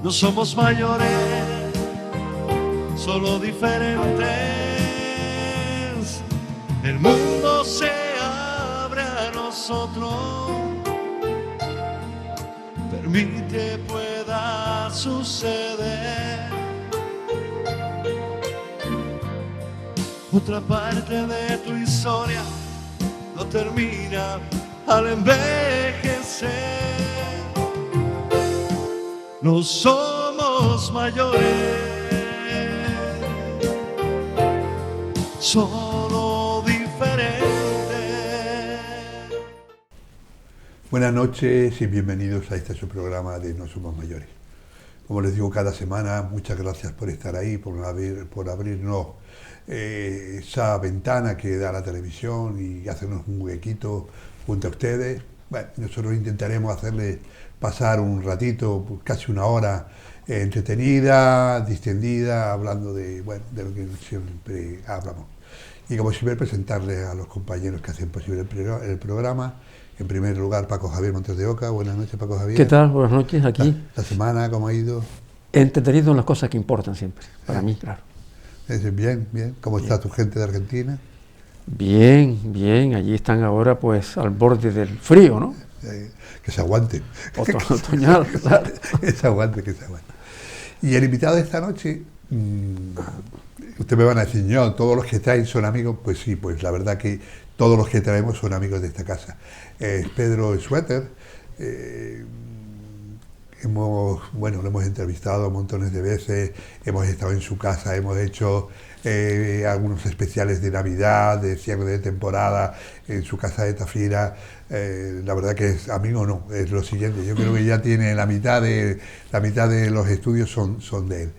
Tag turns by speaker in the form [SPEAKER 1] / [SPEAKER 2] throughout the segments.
[SPEAKER 1] No somos mayores, solo diferentes. El mundo se abre a nosotros. Permite pueda suceder. Otra parte de tu historia no termina al envejecer. No somos mayores, solo diferentes.
[SPEAKER 2] Buenas noches y bienvenidos a este su programa de No Somos Mayores. Como les digo cada semana, muchas gracias por estar ahí, por abrirnos esa ventana que da la televisión y hacernos un huequito junto a ustedes. Bueno, nosotros intentaremos hacerles pasar un ratito, pues casi una hora, entretenida, distendida, hablando de lo que siempre hablamos. Y como siempre, presentarles a los compañeros que hacen posible el programa. En primer lugar, Paco Javier Montes de Oca. Buenas noches, Paco Javier.
[SPEAKER 3] ¿Qué tal? Buenas noches, aquí.
[SPEAKER 2] La semana, ¿cómo ha ido?
[SPEAKER 3] Entretenido en las cosas que importan siempre, para mí, claro.
[SPEAKER 2] Bien, bien. ¿Cómo está tu gente de Argentina?
[SPEAKER 3] Bien, bien. Allí están ahora, pues, al borde del frío, ¿no?
[SPEAKER 2] Que se aguante.
[SPEAKER 3] Otoñal, claro.
[SPEAKER 2] Que se aguante. Y el invitado de esta noche, ustedes me van a decir, no, todos los que traen son amigos. Pues sí, pues la verdad que todos los que traemos son amigos de esta casa. Es Pedro Schwetter. Lo hemos entrevistado montones de veces, hemos estado en su casa, hemos hecho algunos especiales de Navidad, de cierre de temporada, en su casa de Tafira. La verdad que es amigo, no, es lo siguiente. Yo creo que ya tiene la mitad de los estudios son de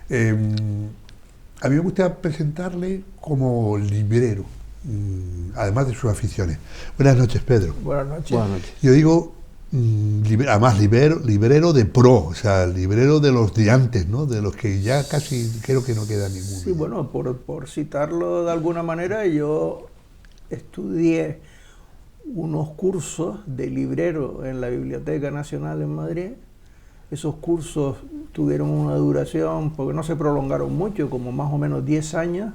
[SPEAKER 2] él. A mí me gusta presentarle como librero, además de sus aficiones. Buenas noches, Pedro.
[SPEAKER 4] Buenas noches.
[SPEAKER 3] Buenas noches.
[SPEAKER 2] Yo digo, además librero de pro, o sea, librero de los de antes, ¿no? De los que ya casi creo que no queda ninguno.
[SPEAKER 4] Sí, bueno, por citarlo de alguna manera, yo estudié unos cursos de librero en la Biblioteca Nacional en Madrid. Esos cursos tuvieron una duración, porque no se prolongaron mucho, como más o menos 10 años,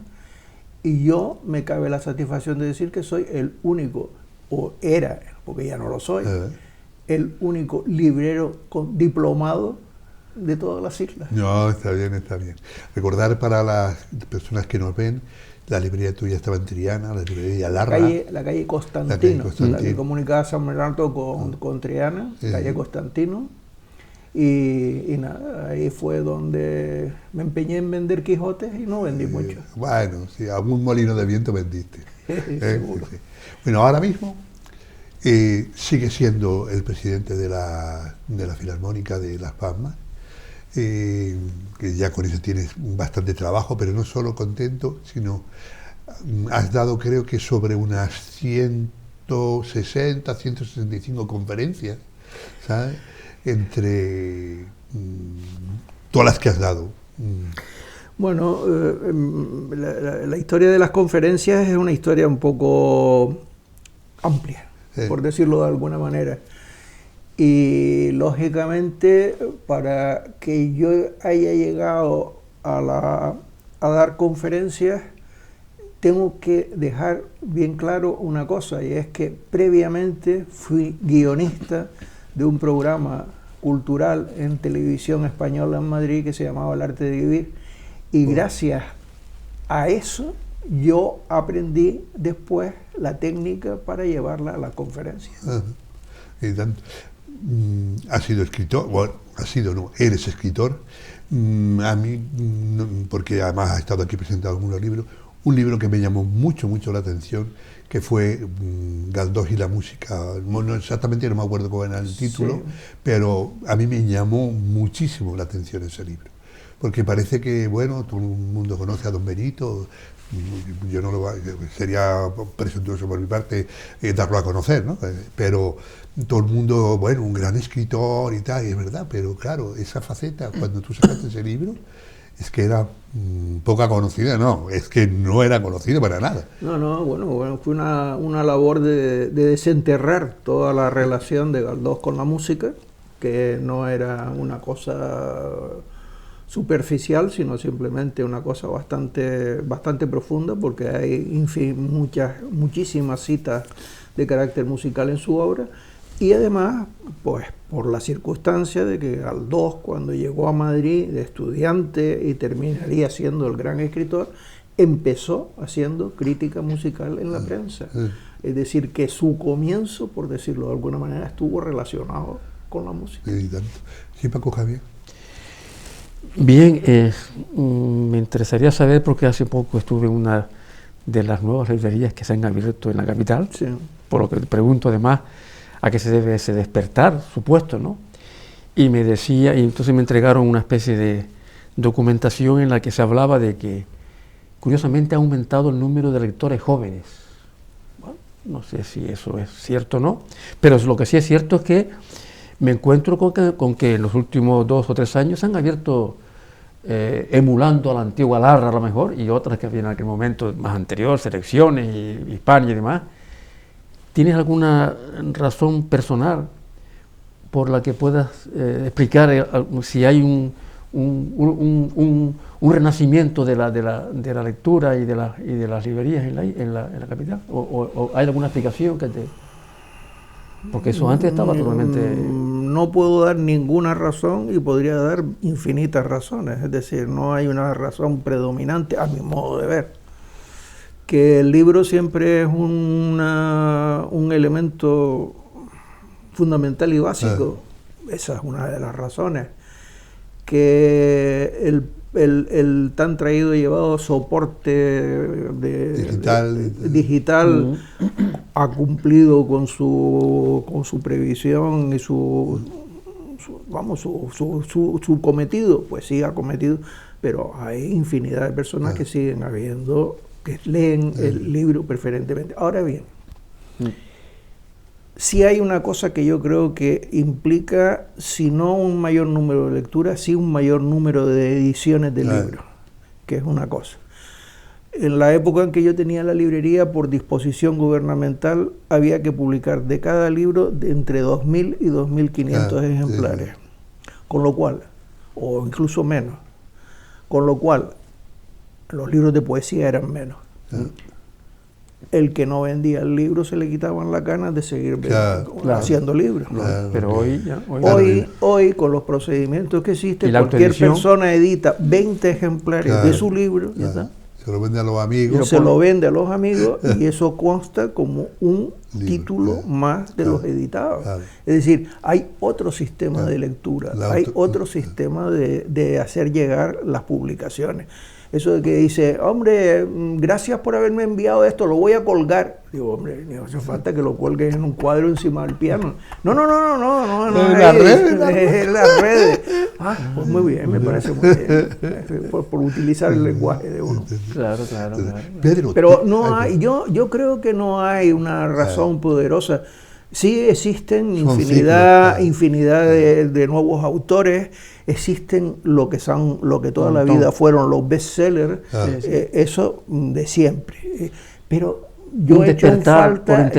[SPEAKER 4] y yo me cabe la satisfacción de decir que soy el único, o era, porque ya no lo soy, el único librero diplomado de todas las islas.
[SPEAKER 2] No, está bien. Recordar para las personas que nos ven, la librería tuya estaba en Triana, la librería Larra.
[SPEAKER 4] La calle Constantino, la que comunicaba San Bernardo con Triana, calle Constantino. Y nada, ahí fue donde me empeñé en vender Quijotes y no vendí mucho.
[SPEAKER 2] Bueno, sí, algún molino de viento vendiste.
[SPEAKER 4] Seguro.
[SPEAKER 2] Sí. Bueno, ahora mismo sigue siendo el presidente de la Filarmónica de Las Palmas, que ya con eso tienes bastante trabajo, pero no solo contento, sino has dado creo que sobre unas 160, 165 conferencias, ¿sabes? Entre todas las que has dado.
[SPEAKER 4] Bueno, la historia de las conferencias es una historia un poco amplia, por decirlo de alguna manera. Y lógicamente, para que yo haya llegado a dar conferencias, tengo que dejar bien claro una cosa, y es que previamente fui guionista de un programa cultural en televisión española en Madrid que se llamaba El Arte de Vivir, y gracias a eso yo aprendí después la técnica para llevarla a la conferencia.
[SPEAKER 2] ¿Has sido escritor? Bueno, eres escritor. A mí, porque además has estado aquí presentado algunos libros, un libro que me llamó mucho la atención, que fue Galdós y la música. No, exactamente no me acuerdo cuál era el título, sí, pero a mí me llamó muchísimo la atención ese libro, porque parece que, bueno, todo el mundo conoce a Don Benito. Yo no sería presuntuoso por mi parte darlo a conocer, ¿no? Pero todo el mundo, bueno, un gran escritor y tal, y es verdad, pero claro, esa faceta, cuando tú sacaste ese libro, es que era poca conocida, no, es que no era conocida para nada.
[SPEAKER 4] No, bueno, fue una labor de desenterrar toda la relación de Galdós con la música, que no era una cosa superficial, sino simplemente una cosa bastante profunda, porque hay muchísimas citas de carácter musical en su obra, y además, pues por la circunstancia de que Galdós, cuando llegó a Madrid de estudiante y terminaría siendo el gran escritor, empezó haciendo crítica musical en la prensa. Es decir, que su comienzo, por decirlo de alguna manera, estuvo relacionado con la música.
[SPEAKER 2] Y tanto. Sí, Paco Javier.
[SPEAKER 3] Bien, me interesaría saber, porque hace poco estuve en una de las nuevas librerías que se han abierto en la capital,
[SPEAKER 4] Sí.
[SPEAKER 3] por lo que te pregunto además a qué se debe ese despertar, supuesto, ¿no? Y me decía, y entonces me entregaron una especie de documentación en la que se hablaba de que curiosamente ha aumentado el número de lectores jóvenes. Bueno, no sé si eso es cierto o no, pero lo que sí es cierto es que me encuentro con que en los últimos 2 o 3 años se han abierto, emulando a la antigua Larra a lo mejor, y otras que había en aquel momento más anterior, Selecciones y Hispania y demás. ¿Tienes alguna razón personal por la que puedas explicar si hay un renacimiento de la lectura y de las librerías en la capital? ¿O hay alguna explicación que te...? Porque eso antes estaba totalmente...
[SPEAKER 4] No puedo dar ninguna razón y podría dar infinitas razones. Es decir, no hay una razón predominante a mi modo de ver. Que el libro siempre es un elemento fundamental y básico. Esa es una de las razones. Que el tan traído y llevado soporte digital ha cumplido con su previsión y su cometido, pues sí ha cometido, pero hay infinidad de personas que siguen habiendo, que leen el libro preferentemente. Ahora bien, sí hay una cosa que yo creo que implica, si no un mayor número de lecturas, sí un mayor número de ediciones del libro, que es una cosa. En la época en que yo tenía la librería, por disposición gubernamental, había que publicar de cada libro de entre 2.000 y 2.500 ejemplares, con lo cual, o incluso menos, con lo cual los libros de poesía eran menos. El que no vendía el libro se le quitaban las ganas de seguir haciendo libros.
[SPEAKER 3] Pero
[SPEAKER 4] hoy, con los procedimientos que existen, cualquier persona edita 20 ejemplares de su libro, ya está.
[SPEAKER 2] Se lo vende a los amigos.
[SPEAKER 4] Se lo vende a los amigos y eso consta como un título más de los editados. Es decir, hay otro sistema de lectura, hay otro sistema de hacer llegar las publicaciones. Eso de que dice, hombre, gracias por haberme enviado esto, lo voy a colgar. Digo, hombre, no hace falta que lo cuelgues en un cuadro encima del piano. No.
[SPEAKER 2] En las
[SPEAKER 4] redes. Ah, pues muy bien, me parece muy bien. Por utilizar el lenguaje de uno.
[SPEAKER 3] Claro.
[SPEAKER 2] Pedro,
[SPEAKER 4] pero no hay, yo creo que no hay una razón poderosa. Sí existen infinidad de nuevos autores, existen lo que toda la vida fueron los bestsellers, eso de siempre. Pero yo he hecho en falta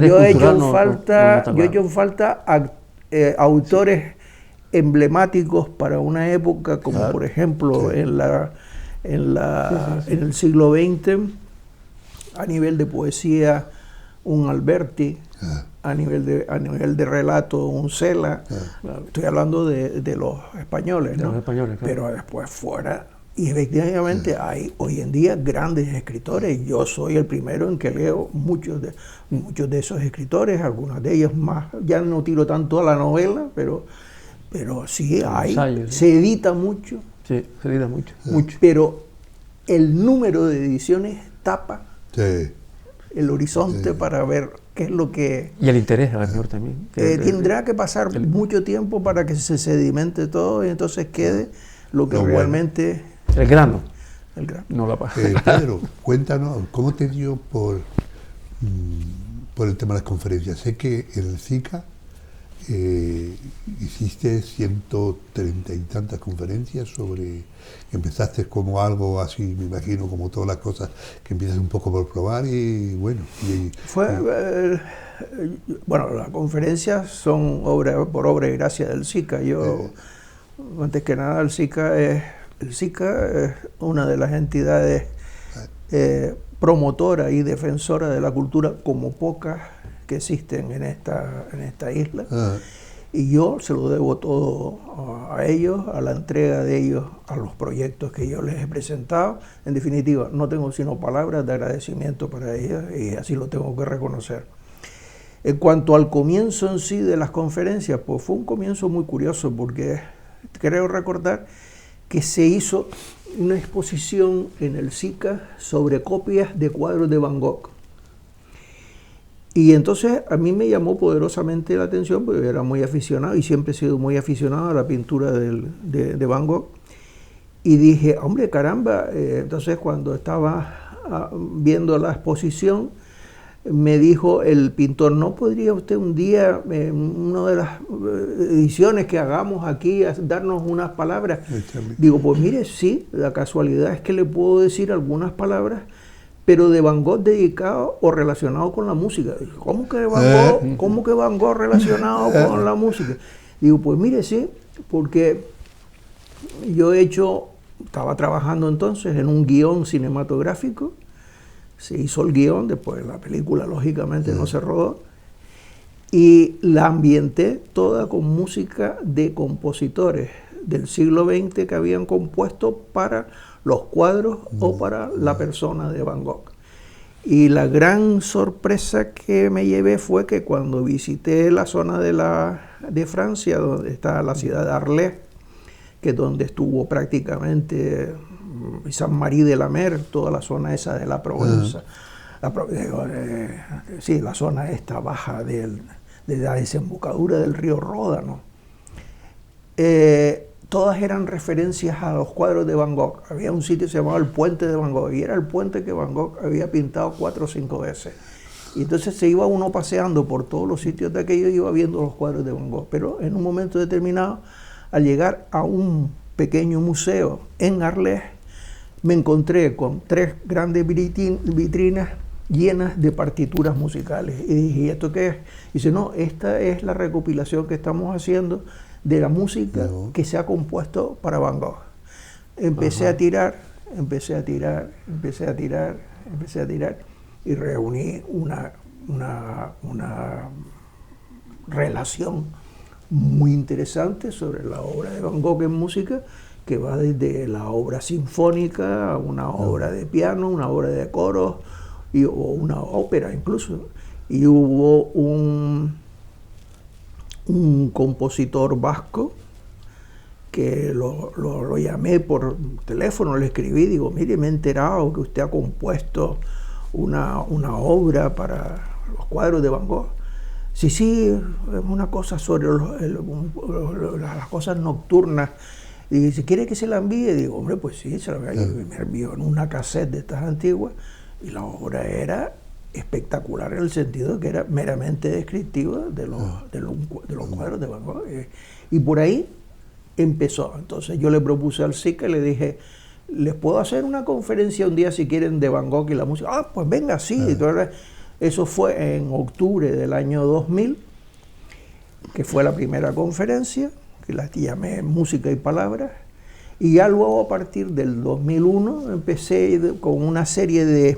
[SPEAKER 4] autores emblemáticos para una época, como por ejemplo en el siglo XX, a nivel de poesía, un Alberti. A nivel de relato, un Cela, estoy hablando de los españoles, ¿no? Pero después fuera, y efectivamente hay hoy en día grandes escritores. Yo soy el primero en que leo muchos de esos escritores, algunos de ellos más, ya no tiro tanto a la novela, pero sí hay, se edita mucho.
[SPEAKER 3] Sí, se edita mucho.
[SPEAKER 4] Pero el número de ediciones tapa el horizonte para ver qué es lo que...
[SPEAKER 3] Y el interés, a lo mejor también.
[SPEAKER 4] Tendrá que pasar mucho tiempo para que se sedimente todo y entonces quede lo que realmente...
[SPEAKER 3] El grano.
[SPEAKER 4] No la pasa.
[SPEAKER 2] Pedro, cuéntanos, ¿cómo te dio por el tema de las conferencias? Sé que en el CICA hiciste 130 y tantas conferencias sobre... Empezaste como algo así, me imagino, como todas las cosas que empiezas un poco por probar y bueno...
[SPEAKER 4] Bueno, las conferencias son por obra y gracia del SICA. Yo, antes que nada, el SICA es una de las entidades promotora y defensora de la cultura como pocas que existen en esta isla. Y yo se lo debo todo a ellos, a la entrega de ellos, a los proyectos que yo les he presentado. En definitiva, no tengo sino palabras de agradecimiento para ellos y así lo tengo que reconocer. En cuanto al comienzo en sí de las conferencias, pues fue un comienzo muy curioso porque creo recordar que se hizo una exposición en el SICA sobre copias de cuadros de Van Gogh. Y entonces a mí me llamó poderosamente la atención porque yo era muy aficionado y siempre he sido muy aficionado a la pintura de Van Gogh. Y dije, hombre, caramba, entonces cuando estaba viendo la exposición, me dijo el pintor, ¿no podría usted un día, en una de las ediciones que hagamos aquí, darnos unas palabras? Digo, pues mire, sí, la casualidad es que le puedo decir algunas palabras, pero de Van Gogh dedicado o relacionado con la música. ¿Cómo que Van Gogh relacionado con la música? Digo, pues mire, sí, porque yo estaba trabajando entonces en un guión cinematográfico. Se hizo el guión, después la película lógicamente no se rodó, y la ambienté toda con música de compositores del siglo XX que habían compuesto para los cuadros o para la persona de Van Gogh. Y la gran sorpresa que me llevé fue que cuando visité la zona de Francia, donde está la ciudad de Arles, que es donde estuvo prácticamente Saint-Marie de la Mer, toda la zona esa de la Provenza, la zona esta baja de la desembocadura del río Ródano. Todas eran referencias a los cuadros de Van Gogh. Había un sitio que se llamaba el Puente de Van Gogh, y era el puente que Van Gogh había pintado 4 o 5 veces. Y entonces se iba uno paseando por todos los sitios de aquello y iba viendo los cuadros de Van Gogh. Pero en un momento determinado, al llegar a un pequeño museo en Arles, me encontré con 3 grandes vitrinas llenas de partituras musicales. Y dije, ¿y esto qué es? Y dice, no, esta es la recopilación que estamos haciendo de la música que se ha compuesto para Van Gogh. Empecé a tirar y reuní una relación muy interesante sobre la obra de Van Gogh en música, que va desde la obra sinfónica a una obra de piano, una obra de coros o una ópera incluso. Y hubo un compositor vasco que lo llamé por teléfono, le escribí, digo, mire, me he enterado que usted ha compuesto una obra para los cuadros de Van Gogh. Sí, es una cosa sobre las cosas nocturnas. Y dice, ¿quiere que se la envíe? Digo, hombre, pues sí, se la envío. Me envió en una cassette de estas antiguas y la obra era espectacular en el sentido de que era meramente descriptiva de los cuadros de Van Gogh. Y por ahí empezó. Entonces yo le propuse al SICA y le dije, ¿les puedo hacer una conferencia un día si quieren de Van Gogh y la música? Ah, pues venga, sí. Entonces, eso fue en octubre del año 2000, que fue la primera conferencia, que la llamé Música y Palabras, y ya luego a partir del 2001 empecé con una serie de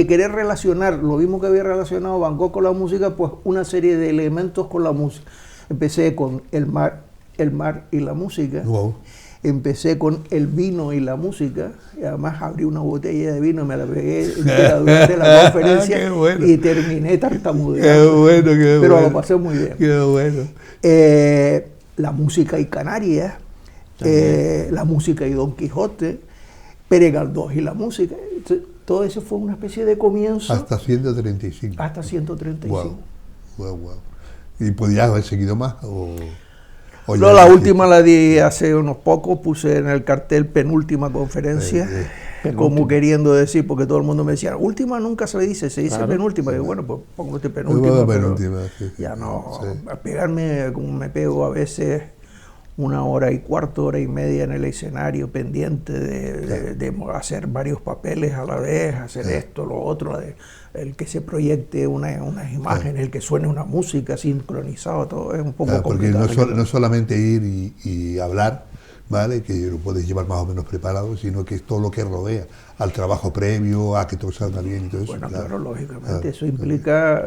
[SPEAKER 4] querer relacionar, lo mismo que había relacionado Van Gogh con la música, pues una serie de elementos con la música. Empecé con el mar y la música.
[SPEAKER 2] Wow.
[SPEAKER 4] Empecé con el vino y la música, y además abrí una botella de vino, me la pegué durante la conferencia y terminé tartamudeando.
[SPEAKER 2] Qué bueno.
[SPEAKER 4] Pero lo pasé muy bien.
[SPEAKER 2] Qué bueno.
[SPEAKER 4] La música y Canarias, la música y Don Quijote, Pere Galdós y la música. Entonces, todo eso fue una especie de comienzo.
[SPEAKER 2] Hasta 135.
[SPEAKER 4] Hasta 135.
[SPEAKER 2] Wow. ¿Y podías haber seguido más?
[SPEAKER 4] No, la última la di hace unos pocos, puse en el cartel penúltima conferencia, como queriendo decir, porque todo el mundo me decía, última nunca se dice, se dice penúltima. Y digo, bueno, pues póngate penúltima. Ya no, a pegarme como me pego a veces 1 hora y cuarto, hora y media en el escenario, pendiente de hacer varios papeles a la vez, hacer esto, lo otro, el que se proyecte unas imágenes, el que suene una música sincronizado, todo es un poco complicado.
[SPEAKER 2] Porque no solamente ir y hablar, ¿vale? Que lo puedes llevar más o menos preparado, sino que es todo lo que rodea al trabajo previo, a que todo salga bien y todo eso.
[SPEAKER 4] Bueno, claro, lógicamente, eso implica,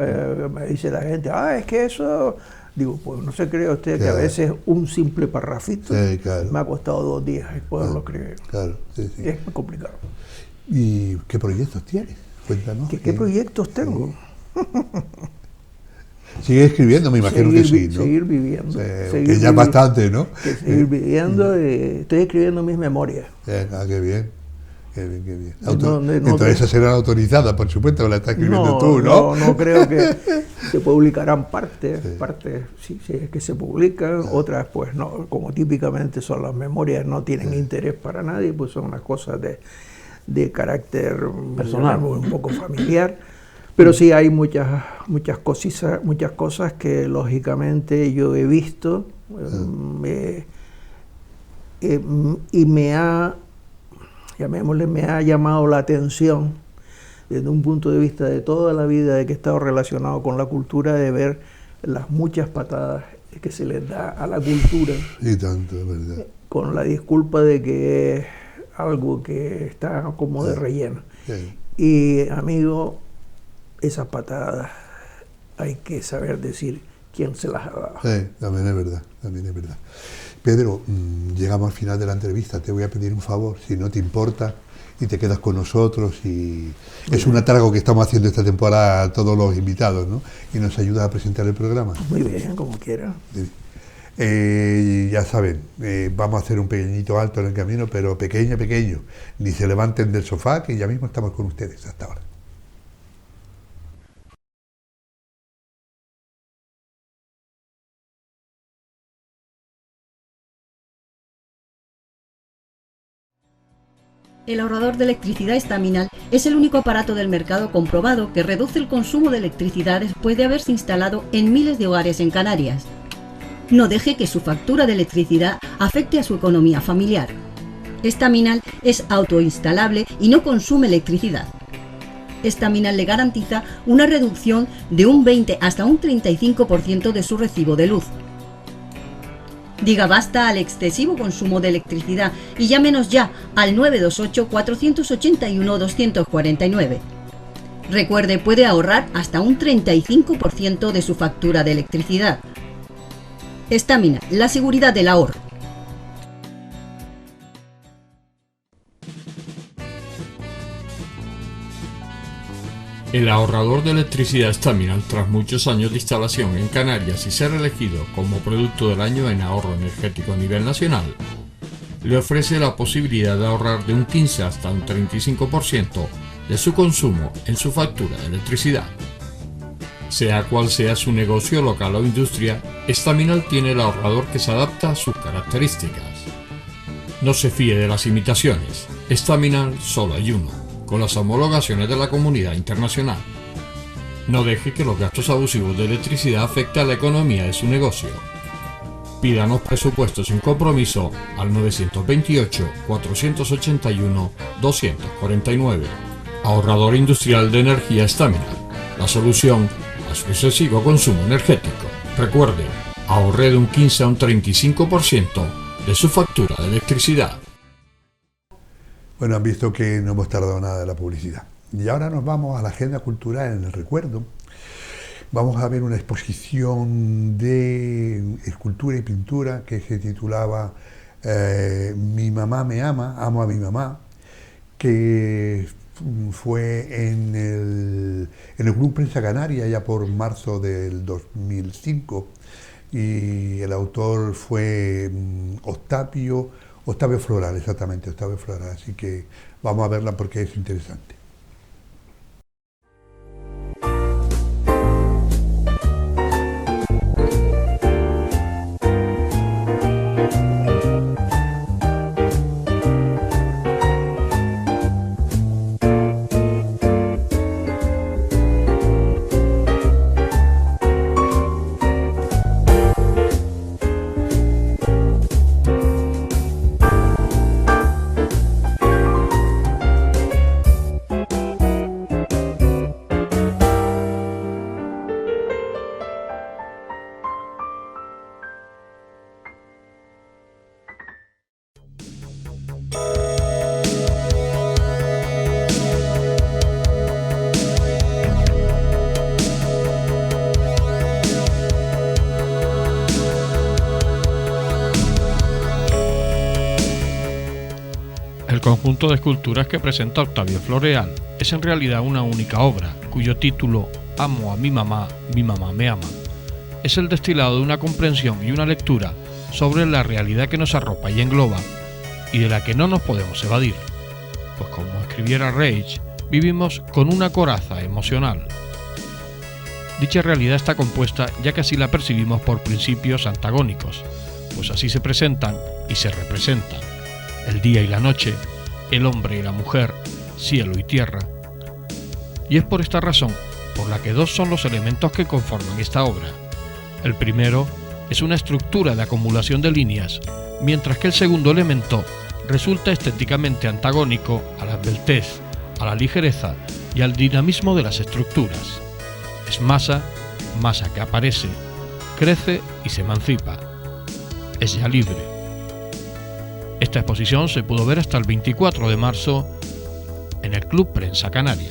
[SPEAKER 4] me dice la gente, es que eso... Digo, pues no se cree usted que a veces un simple parrafito me ha costado 2 días poderlo escribir.
[SPEAKER 2] Claro, sí.
[SPEAKER 4] Es complicado.
[SPEAKER 2] ¿Y qué proyectos tienes? Cuéntanos.
[SPEAKER 4] ¿Qué proyectos tengo?
[SPEAKER 2] Sigue escribiendo, me imagino que sí, ¿no?
[SPEAKER 4] Seguir viviendo.
[SPEAKER 2] Que ya es bastante, ¿no?
[SPEAKER 4] Seguir viviendo, estoy escribiendo mis memorias.
[SPEAKER 2] Qué bien. Qué bien.
[SPEAKER 4] Entonces
[SPEAKER 2] esas serán autorizadas, por supuesto, la estás escribiendo tú, ¿no?
[SPEAKER 4] No creo que se publicarán partes sí es que se publican, otras pues no, como típicamente son las memorias, no tienen interés para nadie, pues son unas cosas de carácter personal, un poco familiar, pero sí hay muchas cosas que lógicamente yo he visto y me ha llamado la atención desde un punto de vista de toda la vida de que he estado relacionado con la cultura, de ver las muchas patadas que se les da a la cultura.
[SPEAKER 2] Y tanto, es verdad.
[SPEAKER 4] Con la disculpa de que es algo que está como de relleno.
[SPEAKER 2] Sí.
[SPEAKER 4] Y, amigo, esas patadas hay que saber decir quién se las ha dado.
[SPEAKER 2] Sí, también es verdad. Pedro, llegamos al final de la entrevista, te voy a pedir un favor, si no te importa, y te quedas con nosotros, y es un atraco que estamos haciendo esta temporada a todos los invitados, ¿no? Y nos ayuda a presentar el programa.
[SPEAKER 4] Muy bien, como quiera.
[SPEAKER 2] Ya saben, vamos a hacer un pequeñito alto en el camino, pero pequeño, ni se levanten del sofá, que ya mismo estamos con ustedes. Hasta ahora.
[SPEAKER 5] El ahorrador de electricidad Estaminal es el único aparato del mercado comprobado que reduce el consumo de electricidad después de haberse instalado en miles de hogares en Canarias. No deje que su factura de electricidad afecte a su economía familiar. Estaminal es autoinstalable y no consume electricidad. Estaminal le garantiza una reducción de un 20 hasta un 35% de su recibo de luz. Diga basta al excesivo consumo de electricidad y llámenos ya al 928-481-249. Recuerde, puede ahorrar hasta un 35% de su factura de electricidad. Estaminal, la seguridad del ahorro.
[SPEAKER 6] El ahorrador de electricidad Estaminal, tras muchos años de instalación en Canarias y ser elegido como producto del año en ahorro energético a nivel nacional, le ofrece la posibilidad de ahorrar de un 15 hasta un 35% de su consumo en su factura de electricidad. Sea cual sea su negocio local o industria, Estaminal tiene el ahorrador que se adapta a sus características. No se fíe de las imitaciones, Estaminal solo hay uno, con las homologaciones de la comunidad internacional. No deje que los gastos abusivos de electricidad afecten a la economía de su negocio. Pídanos presupuestos sin compromiso al 928-481-249. Ahorrador industrial de energía Estaminal, la solución a su excesivo consumo energético. Recuerde, ahorre de un 15 a un 35% de su factura de electricidad.
[SPEAKER 2] Bueno, han visto que no hemos tardado nada de la publicidad. Y ahora nos vamos a la agenda cultural en el recuerdo. Vamos a ver una exposición de escultura y pintura que se titulaba Mi mamá me ama, amo a mi mamá, que fue en el Club Prensa Canaria ya por marzo del 2005, y el autor fue Octavio Floral, exactamente, Octavio Floral, así que vamos a verla porque es interesante.
[SPEAKER 7] El conjunto de esculturas que presenta Octavio Floreal es en realidad una única obra, cuyo título, Amo a mi mamá me ama, es el destilado de una comprensión y una lectura sobre la realidad que nos arropa y engloba, y de la que no nos podemos evadir, pues como escribiera Reich, vivimos con una coraza emocional. Dicha realidad está compuesta ya que así la percibimos por principios antagónicos, pues así se presentan y se representan el día y la noche, el hombre y la mujer, cielo y tierra. Y es por esta razón por la que dos son los elementos que conforman esta obra. El primero es una estructura de acumulación de líneas, mientras que el segundo elemento resulta estéticamente antagónico a la esbeltez, a la ligereza y al dinamismo de las estructuras. Es masa que aparece, crece y se emancipa. Es ya libre. Esta exposición se pudo ver hasta el 24 de marzo en el Club Prensa Canaria.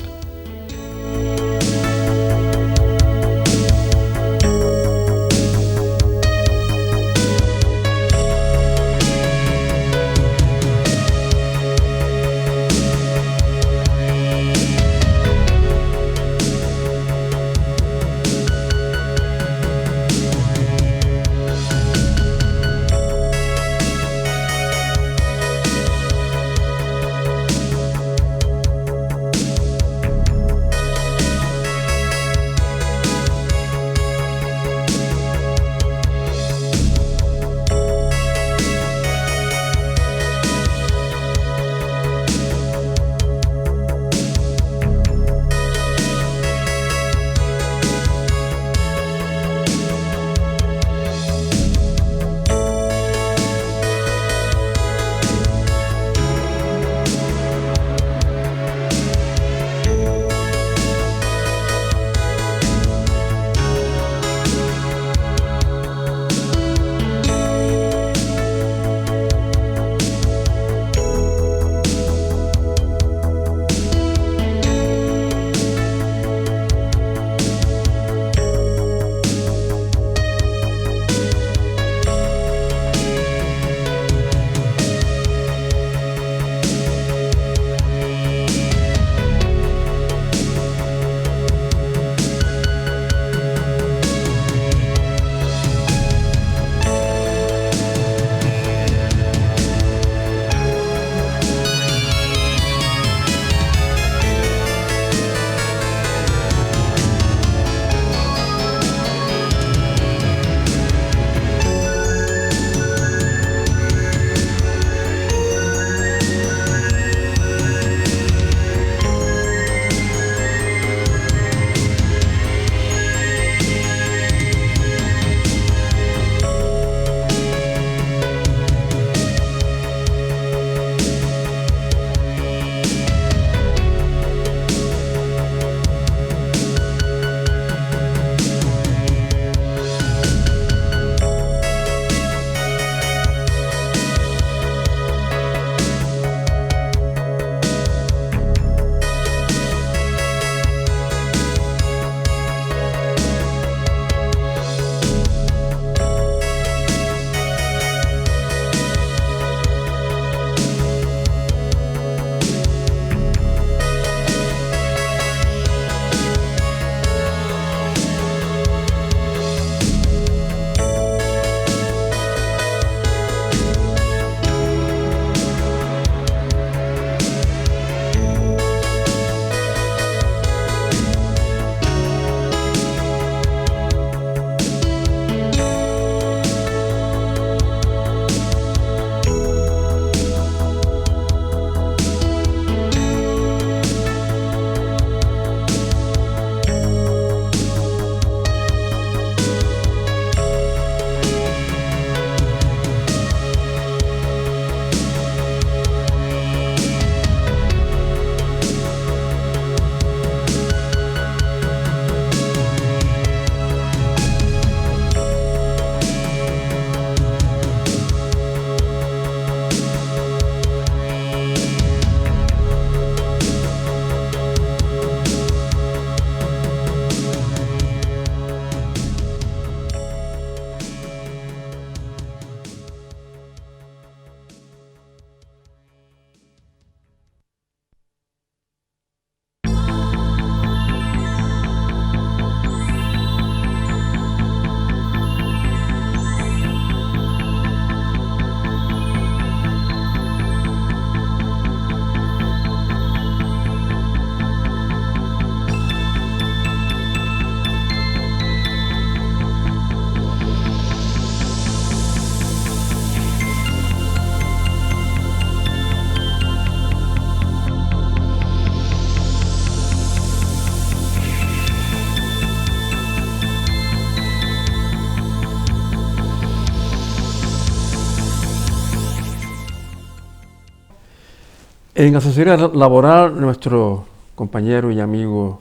[SPEAKER 3] En asesoría laboral, nuestro compañero y amigo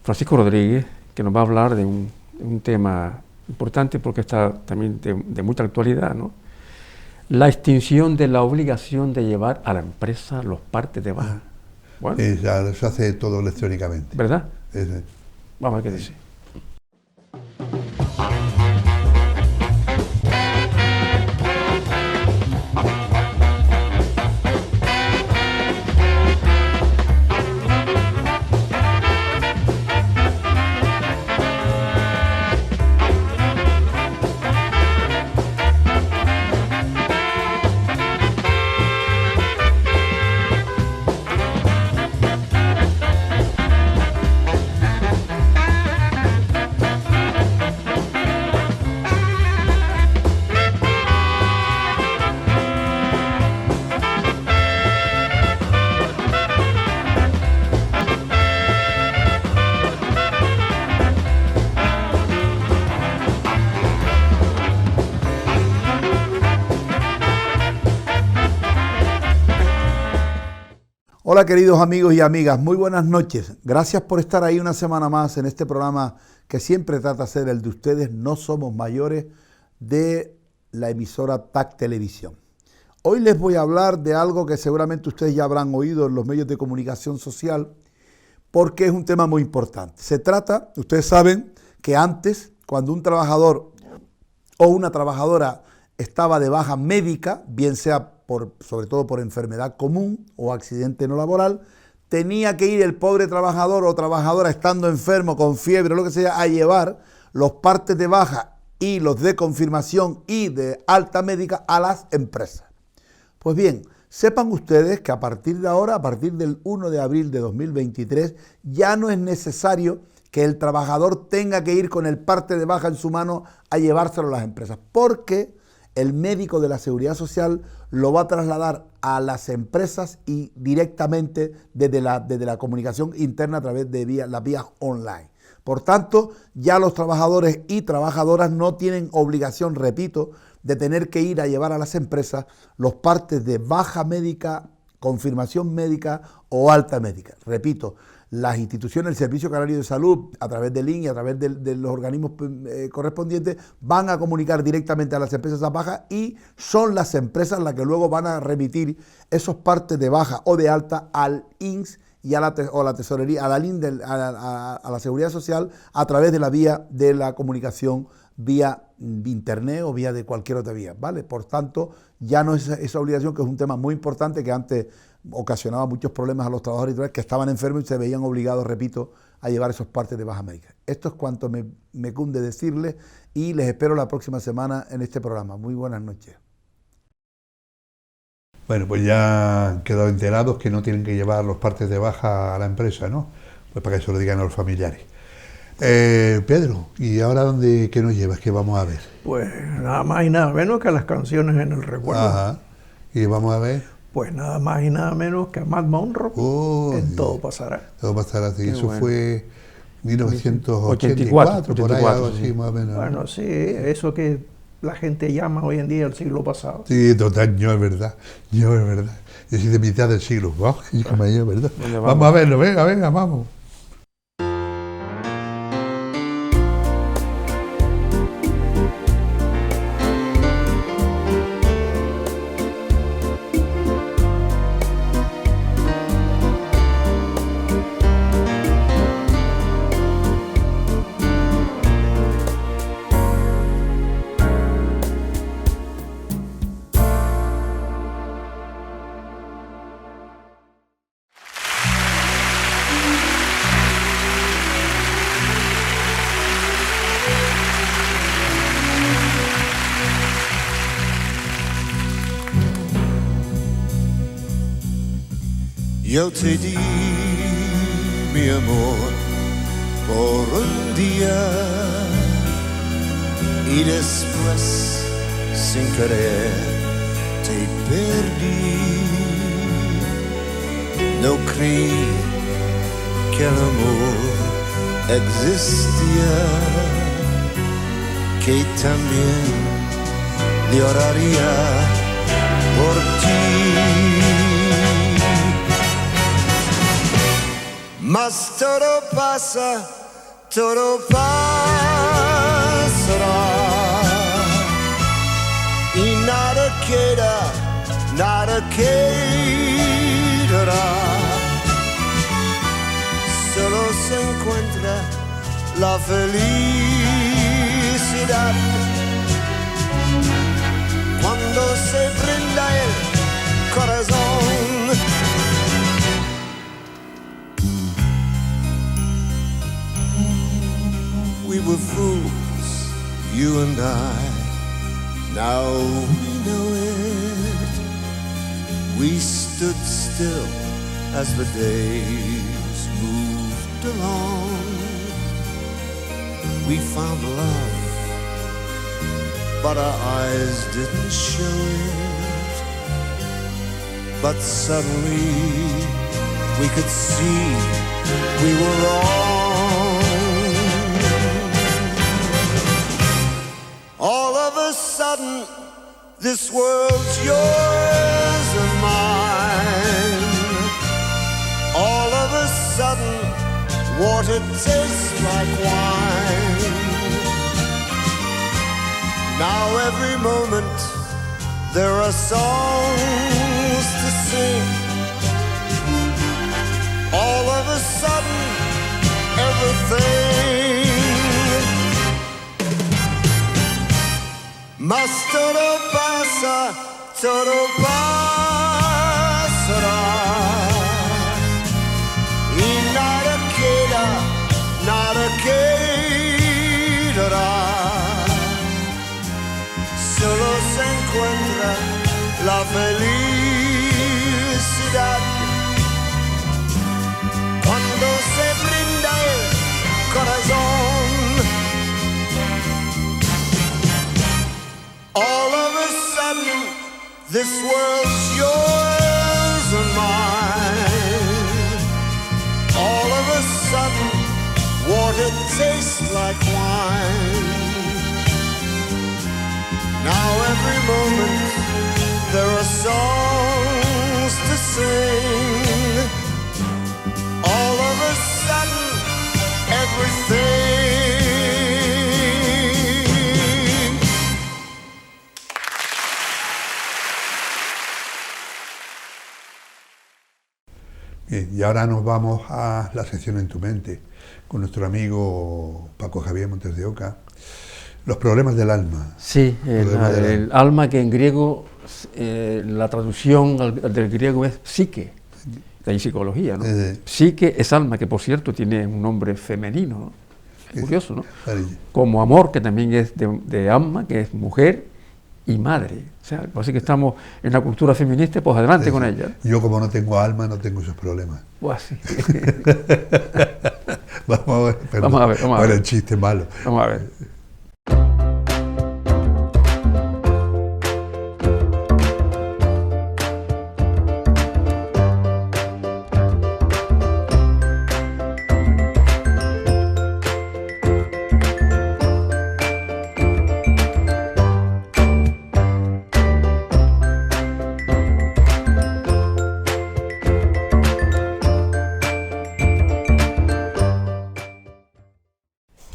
[SPEAKER 3] Francisco Rodríguez, que nos va a hablar de un tema importante porque está también de mucha actualidad, ¿no? La extinción de la obligación de llevar a la empresa los partes de baja. Bueno,
[SPEAKER 2] se hace todo electrónicamente.
[SPEAKER 3] ¿Verdad?
[SPEAKER 2] Sí.
[SPEAKER 3] Vamos a ver qué dice.
[SPEAKER 8] Hola queridos amigos y amigas, muy buenas noches. Gracias por estar ahí una semana más en este programa que siempre trata de ser el de ustedes, No Somos Mayores, de la emisora TAC Televisión. Hoy les voy a hablar de algo que seguramente ustedes ya habrán oído en los medios de comunicación social, porque es un tema muy importante. Se trata, ustedes saben que antes, cuando un trabajador o una trabajadora estaba de baja médica, bien sea sobre todo por enfermedad común o accidente no laboral, tenía que ir el pobre trabajador o trabajadora estando enfermo, con fiebre o lo que sea, a llevar los partes de baja y los de confirmación y de alta médica a las empresas. Pues bien, sepan ustedes que a partir de ahora, a partir del 1 de abril de 2023, ya no es necesario que el trabajador tenga que ir con el parte de baja en su mano a llevárselo a las empresas, porque el médico de la Seguridad Social lo va a trasladar a las empresas y directamente desde la comunicación interna a través de las vías online. Por tanto, ya los trabajadores y trabajadoras no tienen obligación, repito, de tener que ir a llevar a las empresas los partes de baja médica, confirmación médica o alta médica. Repito, las instituciones del Servicio Canario de Salud, a través del INE, a través de los organismos correspondientes, van a comunicar directamente a las empresas a baja y son las empresas las que luego van a remitir esos partes de baja o de alta al INS y a la tesorería, a la LIN, a la Seguridad Social, a través de la vía de la comunicación vía internet o vía de cualquier otra vía, ¿vale? Por tanto, ya no es esa obligación, que es un tema muy importante que antes ocasionaba muchos problemas a los trabajadores que estaban enfermos y se veían obligados, repito, a llevar esos partes de baja médica. Esto es cuanto me cunde decirles y les espero la próxima semana en este programa. Muy buenas noches.
[SPEAKER 2] Bueno, pues ya han quedado enterados que no tienen que llevar los partes de baja a la empresa, ¿no? Pues para que se lo digan a los familiares. Pedro, ¿y ahora qué nos llevas? ¿Qué vamos a ver?
[SPEAKER 4] Pues nada más y nada menos que las canciones en el recuerdo.
[SPEAKER 2] Ajá. ¿Y vamos a ver?
[SPEAKER 4] Pues nada más y nada menos que a Matt Monro en Todo Pasará.
[SPEAKER 2] Todo Pasará, sí. Eso
[SPEAKER 3] bueno.
[SPEAKER 2] Fue 1984, por ahí, algo así, más o menos.
[SPEAKER 4] Bueno, sí, eso que la gente llama hoy en día el siglo pasado.
[SPEAKER 2] Sí, total, no es verdad. Yo soy de mitad del siglo. Vamos, ¿verdad? Vamos a verlo, venga, vamos.
[SPEAKER 1] Yo te di mi amor por un día y después sin querer te perdí. No creí que el amor existía, que también lloraría por ti. mas todo pasa, todo pasará. Y nada queda, nada quedará. Solo se encuentra la felicidad cuando se brinda el corazón. We were fools, you and I, now we know it. We stood still as the days moved along. We found love, but our eyes didn't show it. But suddenly we could see we were wrong. All of a sudden, this world's yours and mine. All of a sudden, water tastes like wine. Now every moment there are songs to sing. All of a sudden everything. Mas todo pasa, todo pasará. Y nada queda, nada quedará. Solo se encuentra la felicidad cuando se brinda el corazón. All of a sudden, this world's yours and mine. All of a sudden, water tastes like wine. Now every moment there are songs to sing. All of a sudden everything.
[SPEAKER 2] Bien, y ahora nos vamos a la sección En tu mente con nuestro amigo Paco Javier Montes de Oca. Los problemas del alma.
[SPEAKER 3] Sí, el alma, que en griego, la traducción del griego es psique, de ahí psicología, ¿no? Psique es alma, que por cierto tiene un nombre femenino, ¿no? Es curioso, ¿no? Como amor, que también es de alma, que es mujer y madre. O sea, así que estamos en la cultura feminista, pues adelante con ella.
[SPEAKER 2] Yo, como no tengo alma, no tengo esos problemas.
[SPEAKER 3] Pues sí.
[SPEAKER 2] Vamos a ver. El chiste malo.
[SPEAKER 3] Vamos a ver.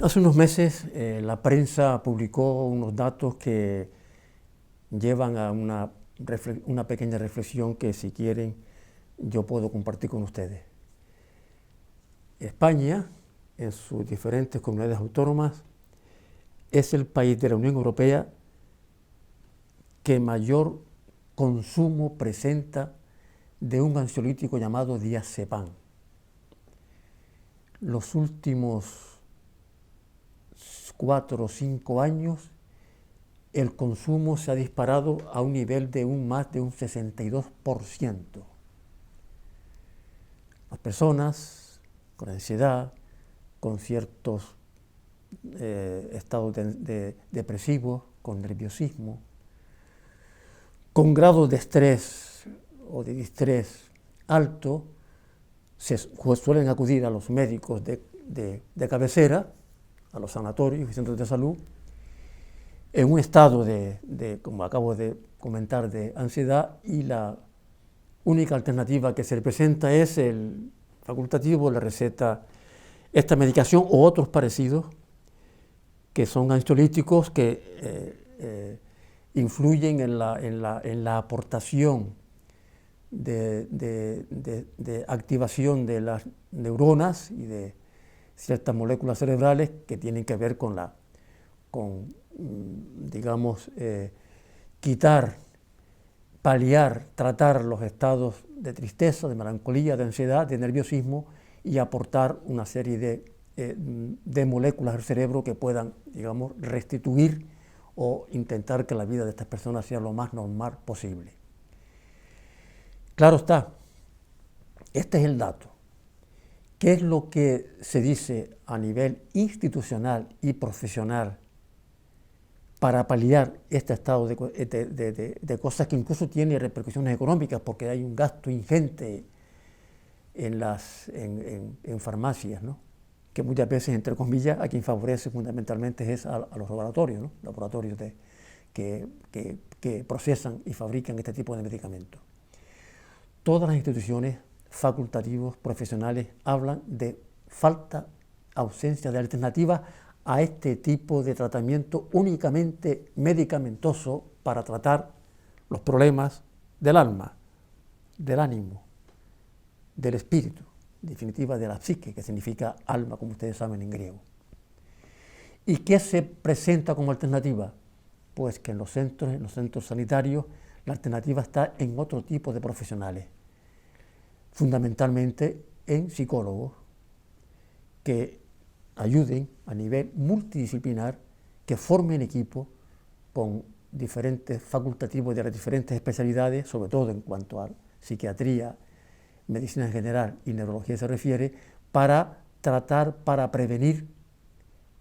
[SPEAKER 3] Hace unos meses la prensa publicó unos datos que llevan a una pequeña reflexión que, si quieren, yo puedo compartir con ustedes. España, en sus diferentes comunidades autónomas, es el país de la Unión Europea que mayor consumo presenta de un ansiolítico llamado diazepam. Los últimos 4 o 5 años, el consumo se ha disparado a un nivel de más de un 62%. Las personas con ansiedad, con ciertos estados depresivos, con nerviosismo, con grados de estrés o de distrés alto, suelen acudir a los médicos de cabecera, a los sanatorios y centros de salud, en un estado como acabo de comentar, de ansiedad, y la única alternativa que se le presenta es el facultativo, le receta esta medicación o otros parecidos que son ansiolíticos que influyen en la aportación de activación de las neuronas y de ciertas moléculas cerebrales que tienen que ver con digamos, quitar, paliar, tratar los estados de tristeza, de melancolía, de ansiedad, de nerviosismo y aportar una serie de moléculas al cerebro que puedan, digamos, restituir o intentar que la vida de estas personas sea lo más normal posible. Claro está, este es el dato. ¿Qué es lo que se dice a nivel institucional y profesional para paliar este estado de cosas que incluso tiene repercusiones económicas, porque hay un gasto ingente en farmacias, ¿no? Que muchas veces, entre comillas, a quien favorece fundamentalmente es a los laboratorios, ¿no? Laboratorios que procesan y fabrican este tipo de medicamentos. Todas las instituciones facultativos, profesionales, hablan de falta, ausencia de alternativas a este tipo de tratamiento únicamente medicamentoso para tratar los problemas del alma, del ánimo, del espíritu, en definitiva de la psique, que significa alma, como ustedes saben en griego. ¿Y qué se presenta como alternativa? Pues que en los centros sanitarios, la alternativa está en otro tipo de profesionales, fundamentalmente en psicólogos que ayuden a nivel multidisciplinar, que formen equipo con diferentes facultativos de las diferentes especialidades, sobre todo en cuanto a psiquiatría, medicina en general y neurología se refiere, para tratar, para prevenir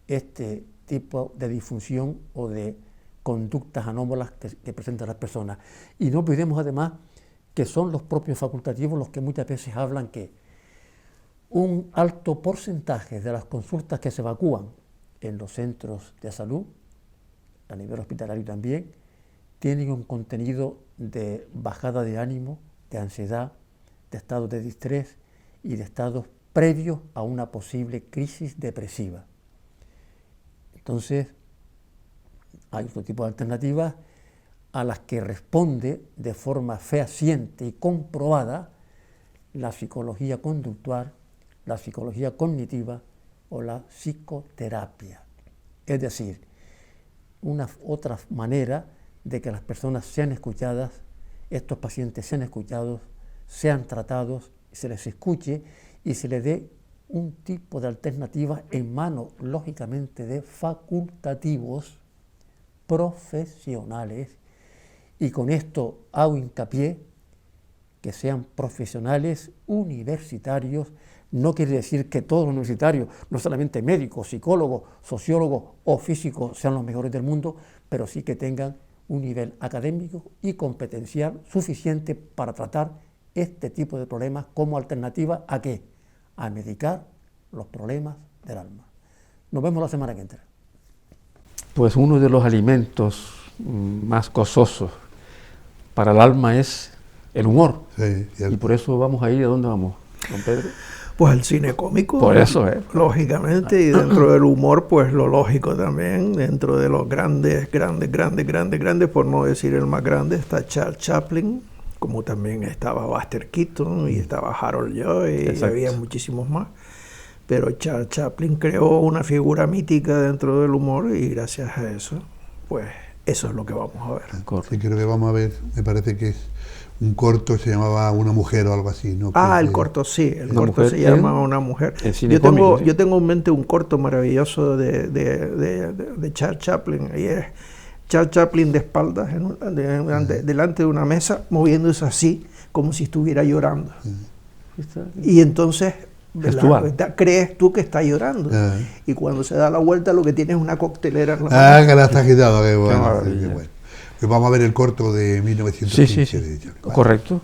[SPEAKER 3] este tipo de disfunción o de conductas anómalas que presentan las personas. Y no olvidemos además que son los propios facultativos los que muchas veces hablan que un alto porcentaje de las consultas que se evacúan en los centros de salud, a nivel hospitalario también, tienen un contenido de bajada de ánimo, de ansiedad, de estados de distrés y de estados previos a una posible crisis depresiva. Entonces, hay otro tipo de alternativas a las que responde de forma fehaciente y comprobada la psicología conductual, la psicología cognitiva o la psicoterapia. Es decir, una otra manera de que las personas sean escuchadas, estos pacientes sean escuchados, sean tratados, se les escuche y se les dé un tipo de alternativa en manos, lógicamente, de facultativos profesionales. Y con esto hago hincapié que sean profesionales universitarios. No quiere decir que todos los universitarios, no solamente médicos, psicólogos, sociólogos o físicos, sean los mejores del mundo, pero sí que tengan un nivel académico y competencial suficiente para tratar este tipo de problemas como alternativa ¿a qué? A medicar los problemas del alma. Nos vemos la semana que entra. Pues uno de los alimentos más gozosos para el alma es el humor.
[SPEAKER 2] Sí,
[SPEAKER 3] y por eso vamos a ir, ¿a dónde vamos, don Pedro?
[SPEAKER 4] Pues al cine cómico.
[SPEAKER 3] Por eso,
[SPEAKER 4] lógicamente, y dentro del humor, pues lo lógico también, dentro de los grandes, por no decir el más grande, está Charles Chaplin, como también estaba Buster Keaton y estaba Harold Lloyd, y había muchísimos más. Pero Charles Chaplin creó una figura mítica dentro del humor y gracias a eso, pues eso es lo que vamos a ver.
[SPEAKER 2] Sí, creo que vamos a ver, me parece que es un corto, se llamaba Una mujer o algo así, ¿no?
[SPEAKER 4] El corto sí, el corto se llama Una mujer. Yo tengo en mente un corto maravilloso de Charles Chaplin, y es Charles Chaplin de espaldas, delante de una mesa, moviéndose así, como si estuviera llorando. Y entonces crees tú que está llorando. Y cuando se da la vuelta, lo que tiene es una coctelera en la mano.
[SPEAKER 2] Que la está quitado, qué bueno. Qué bueno. Pues vamos a ver el corto de 1915.
[SPEAKER 3] Sí.
[SPEAKER 2] De Charles.
[SPEAKER 3] Correcto.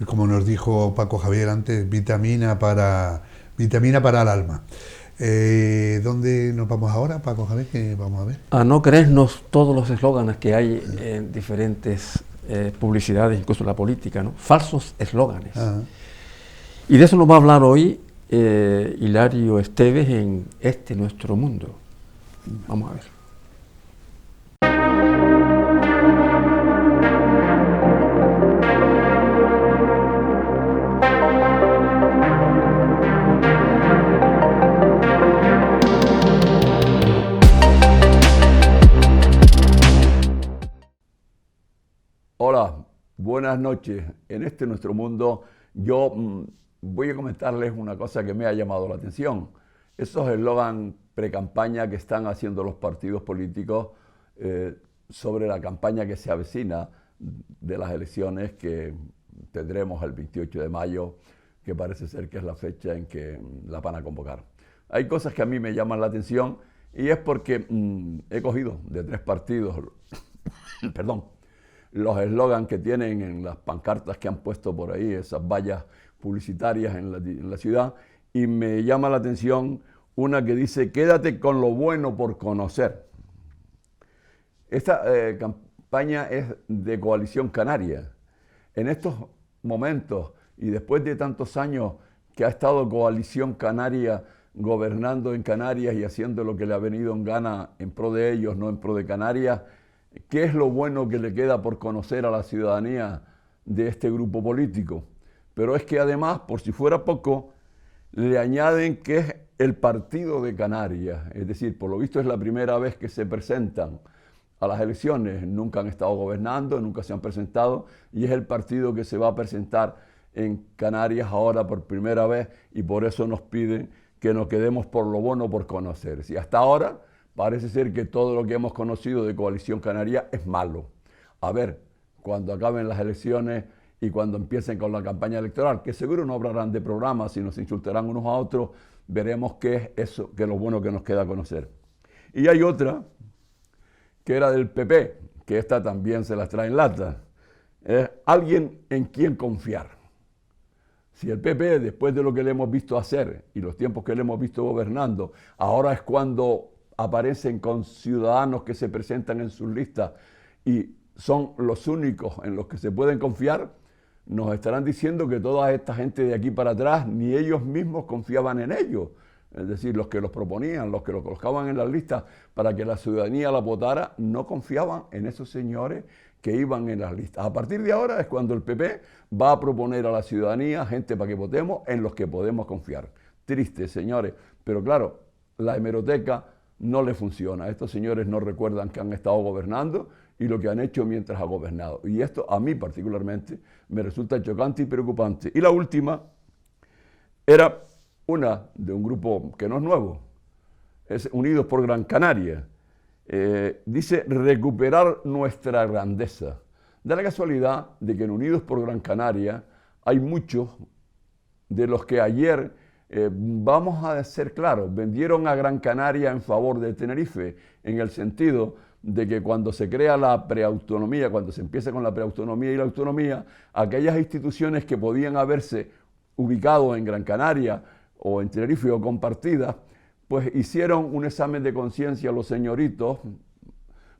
[SPEAKER 2] como nos dijo Paco Javier antes, vitamina para el alma. ¿Dónde nos vamos ahora, Paco Javier? ¿Qué vamos a ver?
[SPEAKER 3] A no creernos todos los eslóganes que hay en diferentes publicidades, incluso en la política, ¿no? Falsos eslóganes.
[SPEAKER 2] Ajá.
[SPEAKER 3] Y de eso nos va a hablar hoy Hilario Esteves en Nuestro Mundo. Vamos a ver.
[SPEAKER 9] Hola, buenas noches. En Nuestro Mundo, yo voy a comentarles una cosa que me ha llamado la atención. Esos eslogan pre-campaña que están haciendo los partidos políticos sobre la campaña que se avecina de las elecciones que tendremos el 28 de mayo, que parece ser que es la fecha en que la van a convocar. Hay cosas que a mí me llaman la atención y es porque he cogido de 3 partidos, perdón, los eslogans que tienen en las pancartas que han puesto por ahí, esas vallas publicitarias en la ciudad, y me llama la atención una que dice: quédate con lo bueno por conocer. Esta campaña es de Coalición Canaria. En estos momentos, y después de tantos años que ha estado Coalición Canaria gobernando en Canarias y haciendo lo que le ha venido en gana en pro de ellos, no en pro de Canarias, ¿qué es lo bueno que le queda por conocer a la ciudadanía de este grupo político? Pero es que además, por si fuera poco, le añaden que es el Partido de Canarias. Es decir, por lo visto es la primera vez que se presentan a las elecciones. Nunca han estado gobernando, nunca se han presentado, y es el partido que se va a presentar en Canarias ahora por primera vez, y por eso nos piden que nos quedemos por lo bueno por conocer. Si hasta ahora parece ser que todo lo que hemos conocido de Coalición Canaria es malo. A ver, cuando acaben las elecciones y cuando empiecen con la campaña electoral, que seguro no hablarán de programas y nos insultarán unos a otros, veremos qué es eso, qué es lo bueno que nos queda conocer. Y hay otra, que era del PP, que esta también se las trae en lata. Es alguien en quien confiar. Si el PP, después de lo que le hemos visto hacer y los tiempos que le hemos visto gobernando, ahora es cuando aparecen con ciudadanos que se presentan en sus listas y son los únicos en los que se pueden confiar, nos estarán diciendo que toda esta gente de aquí para atrás ni ellos mismos confiaban en ellos. Es decir, los que los proponían, los que los colocaban en las listas para que la ciudadanía la votara, no confiaban en esos señores que iban en las listas. A partir de ahora es cuando el PP va a proponer a la ciudadanía gente para que votemos en los que podemos confiar. Triste, señores, pero claro, la hemeroteca no le funciona. Estos señores no recuerdan que han estado gobernando y lo que han hecho mientras ha gobernado. Y esto a mí particularmente me resulta chocante y preocupante. Y la última era una de un grupo que no es nuevo, es Unidos por Gran Canaria. Dice recuperar nuestra grandeza. Da la casualidad de que en Unidos por Gran Canaria hay muchos de los que ayer, vamos a ser claros, vendieron a Gran Canaria en favor de Tenerife, en el sentido de que cuando se crea la preautonomía, cuando se empieza con la preautonomía y la autonomía, aquellas instituciones que podían haberse ubicado en Gran Canaria o en Tenerife o compartidas, pues hicieron un examen de conciencia a los señoritos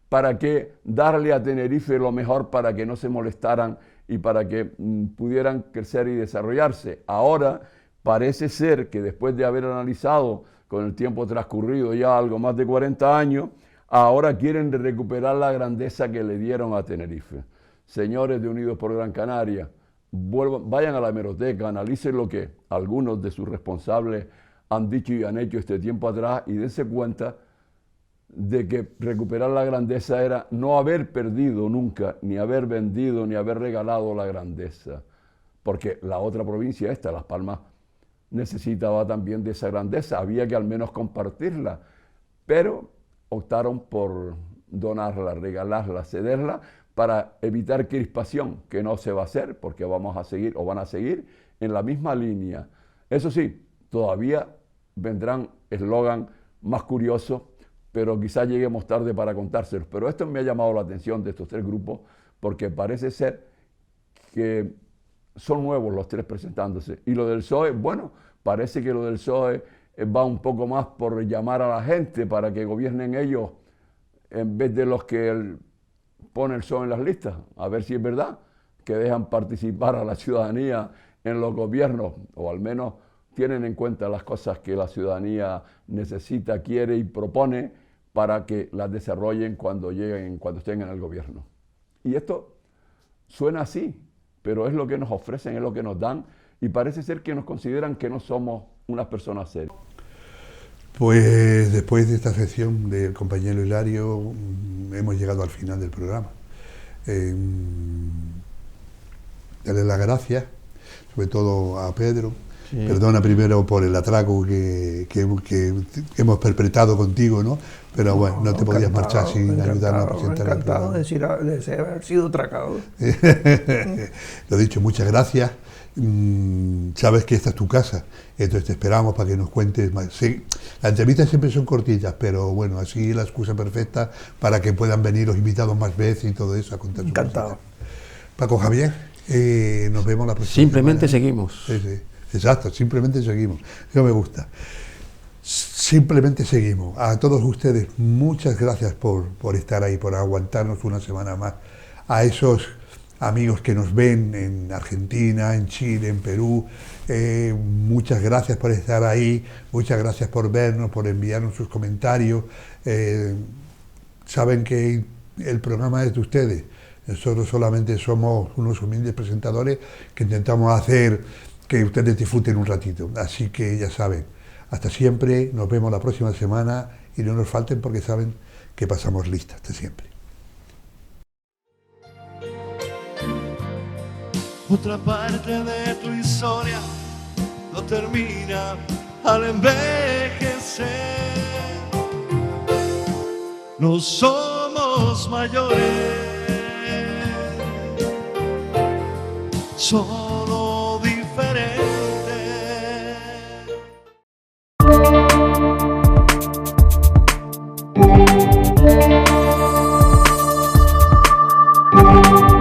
[SPEAKER 9] para que darle a Tenerife lo mejor para que no se molestaran y para que pudieran crecer y desarrollarse. Ahora parece ser que después de haber analizado con el tiempo transcurrido ya algo más de 40 años, ahora quieren recuperar la grandeza que le dieron a Tenerife. Señores de Unidos por Gran Canaria, vayan a la hemeroteca, analicen lo que algunos de sus responsables han dicho y han hecho este tiempo atrás y dense cuenta de que recuperar la grandeza era no haber perdido nunca, ni haber vendido, ni haber regalado la grandeza. Porque la otra provincia esta, Las Palmas, necesitaba también de esa grandeza, había que al menos compartirla, pero optaron por donarla, regalarla, cederla, para evitar crispación, que no se va a hacer, porque vamos a seguir o van a seguir en la misma línea. Eso sí, todavía vendrán eslogan más curiosos, pero quizás lleguemos tarde para contárselos. Pero esto me ha llamado la atención de estos 3 grupos, porque parece ser que son nuevos los tres presentándose. Y lo del PSOE, bueno, parece que lo del PSOE va un poco más por llamar a la gente para que gobiernen ellos en vez de los que pone el PSOE en las listas. A ver si es verdad que dejan participar a la ciudadanía en los gobiernos, o al menos tienen en cuenta las cosas que la ciudadanía necesita, quiere y propone para que las desarrollen cuando estén en el gobierno. Y esto suena así, pero es lo que nos ofrecen, es lo que nos dan, y parece ser que nos consideran que no somos unas personas serias.
[SPEAKER 2] Pues después de esta sección del compañero Hilario, hemos llegado al final del programa. Darle las gracias, sobre todo a Pedro. Sí. Perdona primero por el atraco que hemos perpetrado contigo, ¿no? Pero bueno, no te podías marchar sin ayudarnos a presentar el programa.
[SPEAKER 4] Encantado de haber sido atracado.
[SPEAKER 2] Lo dicho, muchas gracias. Sabes que esta es tu casa, entonces te esperamos para que nos cuentes más. Sí, las entrevistas siempre son cortitas, pero bueno, así es la excusa perfecta para que puedan venir los invitados más veces y todo eso a contar.
[SPEAKER 4] Encantado.
[SPEAKER 2] Paco Javier, nos vemos la próxima
[SPEAKER 3] Simplemente
[SPEAKER 2] semana.
[SPEAKER 3] Seguimos.
[SPEAKER 2] Sí, sí. Exacto, simplemente seguimos. Eso me gusta. Simplemente seguimos. A todos ustedes, muchas gracias por estar ahí, por aguantarnos una semana más. A esos amigos que nos ven en Argentina, en Chile, en Perú, muchas gracias por estar ahí, muchas gracias por vernos, por enviarnos sus comentarios. Saben que el programa es de ustedes. Nosotros solamente somos unos humildes presentadores que intentamos hacer que ustedes disfruten un ratito. Así que ya saben, hasta siempre, nos vemos la próxima semana y no nos falten porque saben que pasamos lista hasta siempre.
[SPEAKER 1] Otra parte de tu historia no termina al envejecer. No somos mayores. Somos